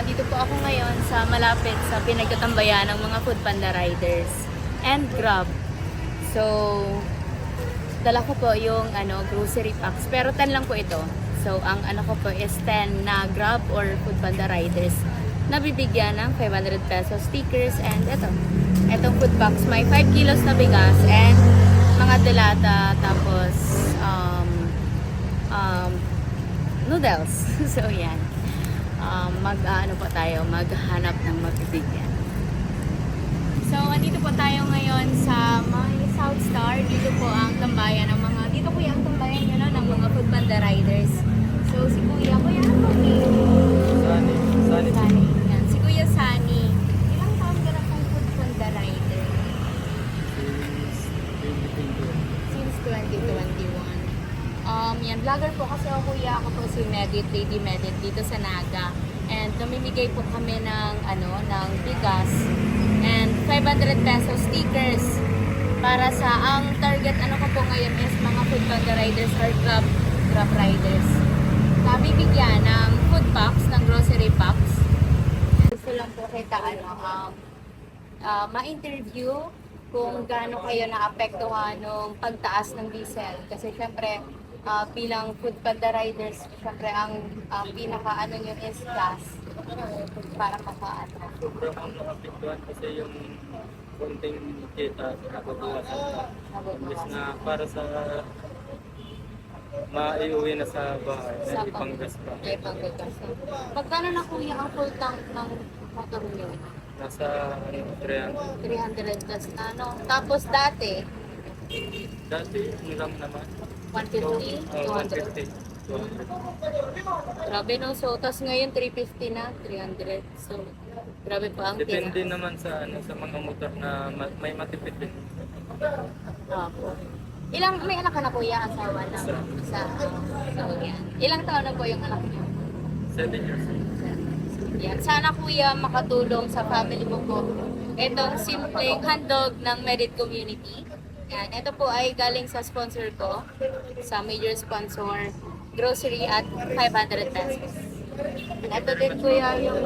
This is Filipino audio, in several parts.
Nandito po ako ngayon sa malapit sa pinagtatambayan ng mga Foodpanda riders and Grab. So, dala ko po yung grocery packs. Pero 10 lang po ito. So, ang ko po is 10 na Grab or Foodpanda riders. Nabibigyan ng 500 pesos stickers and etong food packs. May 5 kilos na bigas and mga delata tapos noodles. So, yan. Maghanap ng magbibigyan. So, andito po tayo ngayon sa may South Star. Dito po ang tambayan ng mga, dito po yung tambayan nyo ng mga Foodpanda riders. So, si Kuya ano po Sunny. Yan. Si Kuya Sunny. Ilang taon ka na pong Foodpanda rider? Since 2021. Yan, vlogger po kasi ako, Kuya. Ako po si Lady Medit dito sa Naga. And namimigay po kami ng bigas and 500 pesos stickers para sa ang target ko po ngayon is mga Foodpanda riders or Grab riders. Nabibigyan ng food packs, ng grocery packs. Gusto lang po kita ma-interview kung gaano kayo naapektuhan ng pagtaas ng diesel. Kasi syempre, bilang Foodpanda riders, syempre ang pinaka nyo is gas para makaano. Sobrang nakapiktuhan kasi yung konting kita nababawasan pa. Imbes na para sa maiuwi na sa bahay, na ipanggas pa. Ipanggas. Pagkano na kuya ang full tank ng motor nyo? Nasa 300. 300 plus na Tapos dati, Lang naman. 150, 200. 200. Grabe no. So, tapos ngayon 350 na, 300. So, grabe pa ang Depende naman sa sa mga motor na may matipid din. Opo. May anak ka na kuya, asawa na? Isa. So, yan. Ilang taon na po yung anak niyo? 7 years. Yan. Sana kuya makatulong sa family mo po. Itong simpleng handog ng Medit Community. Yan. Ito po ay galing sa sponsor ko, sa major sponsor, grocery at 500 pesos. Ito din kuya yung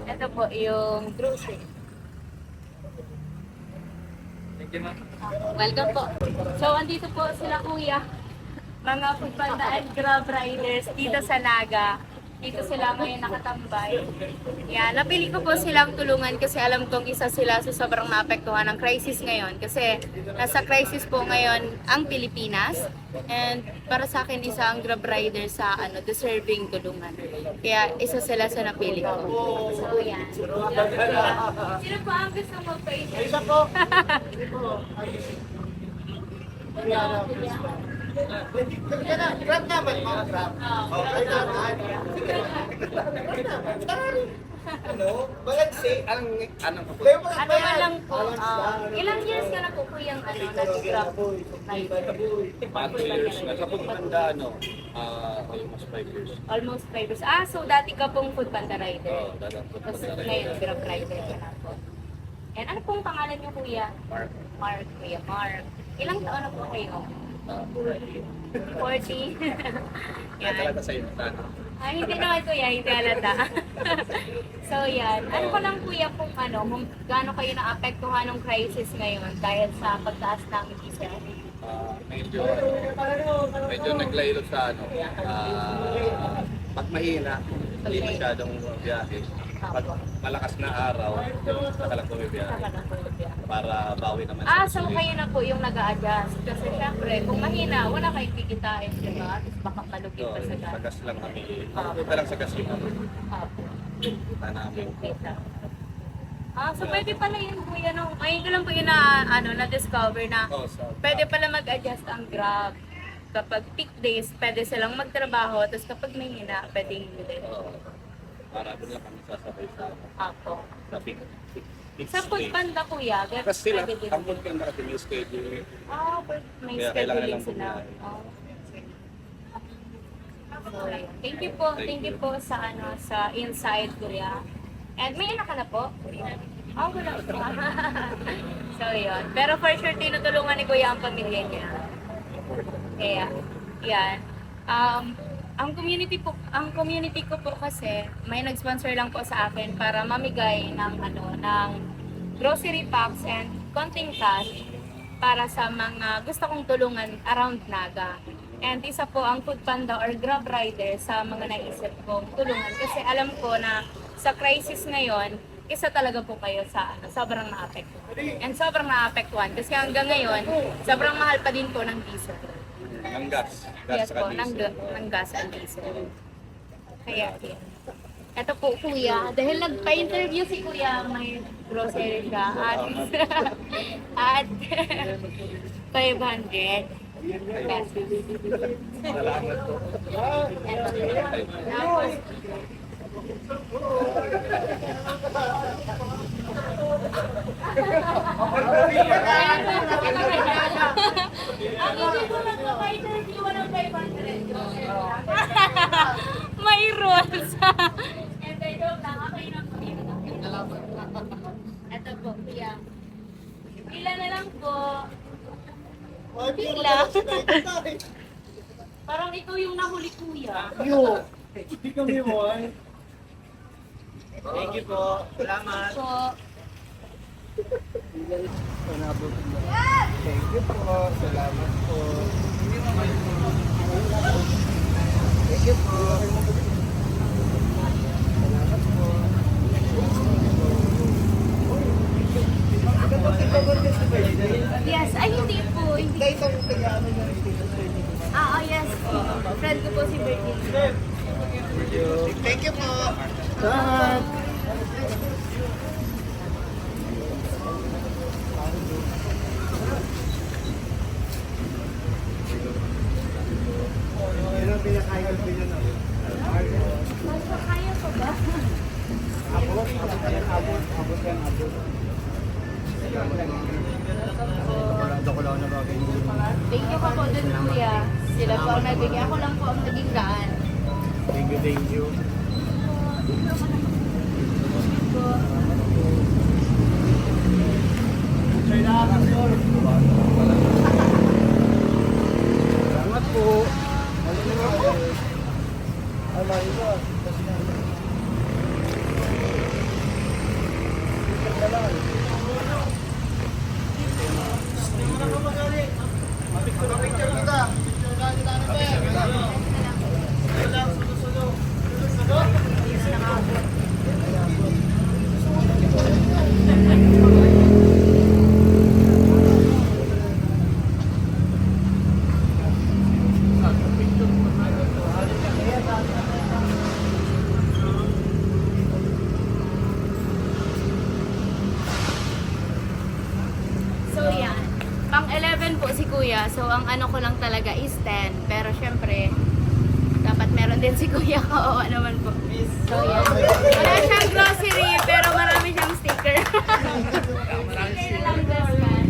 ito po yung grocery. Thank you, ma'am. Welcome po. So, andito po sila kuya, mga Foodpanda and Grab riders dito sa Naga. Dito sila ngayon nakatambay. Yan, napili ko po silang tulungan kasi alam kong isa sila sa sobrang naapektuhan ng crisis ngayon. Kasi nasa crisis po ngayon ang Pilipinas. And para sa akin, isa ang Grab rider sa deserving tulungan. Kaya isa sila sa napili ko. So, yan. Sino po ang gusto mag-pay? Isa po. Grab naman, mga grab. Okay naman. Balance eh. Anong po? Ano man lang po, ilang years ka na po kuyang nag-grab? 2 years. Nagkapunta almost 5 years. Almost 5 years. So dati ka pong Foodpanda rider. Dapat Tapos ngayon, Grab rider ka na po. And ano pong pangalan niyo kuya? Mark. Mark, kuya Mark. Ilang taon na po kayo? 40. Yan. Talaga sa'yo. Ay, hindi naman kuya, hindi halata. So yan. Ano ko lang kuya kung kung gaano kayo naapektuhan ng crisis ngayon dahil sa pagtaas ng diesel? Medyo naglaylo sa pag mahina, hindi masyadong biyahe. Pag malakas na araw, saka lang bumibiyahe. Para bawi naman So kayo na po yung nag-a-adjust. Kasi syempre, kung mahina, wala kayong kikitain, di ba? Tapos baka malugin pa sa gas. Sa gas lang kami. Punta lang sa gas yung kita namin. So pwede pala yun kuya ngayon ko lang po yun na-discover na pwede pala mag-adjust ang Grab. Kapag peak days, pwede silang magtrabaho, tapos kapag mahina, pwede hindi. Para doon lang kami sasabay sa peak Sa Foodpanda kuya, kasi sila, pwede din. ang food panda kasi may schedule. May Kaya kailangan scheduling lang sila. bumiyahe. So, thank you po. Thank you po sa sa insight kuya. And may anak ka na po? Wala pa. So, yun. Pero for sure, tinutulungan ni kuya ang pamilya niya. Kaya, yan. Ang community ko po kasi may nag-sponsor lang po sa akin para mamigay ng grocery packs and konting cash para sa mga gusto kong tulungan around Naga. And isa po ang Food Panda or Grab Rider sa mga naisip kong tulungan kasi alam ko na sa crisis ngayon, isa talaga po kayo sa sobrang naapektuhan. And sobrang naapektuhan kasi hanggang ngayon, sobrang mahal pa din po ng diesel. Ng gas. Yes saka po, diesel. ng gas and diesel. Kaya yan. Ito po kuya, dahil nagpa-interview si kuya, may grocery siya at 500 pesos. Salamat po. Tapos, ang hindi ko nagpa-interview, walang 500 grocery. May rules. And I joke lang, ako yun ang kuya. Ito po, kuya. Pila na lang po. Pila. Parang ito yung nahuli kuya. Hindi kami mo ay. Thank you po. Salamat. So, Thank you po. Salamat po. Thank you po. Salamat po. yes, ay hindi po. Hindi. Ah, oh, yes po. Friend ko po si Bertie. Thank you po. Salamat. Ilang pinakain ko yun na? Kaya ko ba? Abot yan. Wala ko lang na bagay. Thank you po po dun kuya. Sila po ang nagbigay. Ako lang po ang naging daan. Thank you. Salamat po. So yan. Pang 11 po si kuya. So ang ano ko lang talaga is 10. Pero syempre, dapat meron din si kuya. Kawawa naman po. So yan. Wala siyang grocery pero marami siyang sticker. Sticker na lang best man.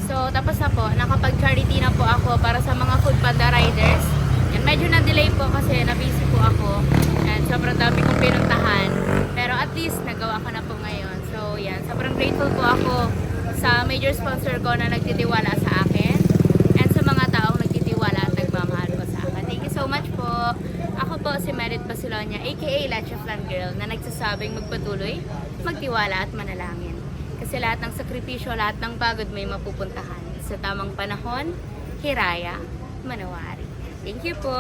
So, tapos na po. Nakapag-charity na po ako para sa mga Food Panda riders. And medyo na-delay po kasi na-busy po ako. And sobrang dami kong pinuntahan. Pero at least, nagawa ko na po ngayon. So, yan. Sobrang grateful po ako sa major sponsor ko na nagtitiwala sa akin. And sa mga taong nagtitiwala at nagmamahal po sa akin. Thank you so much po. Ako po si Merit Basilonia, aka Lacha Flan Girl, na nagsasabing magpatuloy, magtiwala at manalangin. Kasi lahat ng sakripisyo, lahat ng pagod may mapupuntahan. Sa tamang panahon, hiraya, manawari. Thank you po!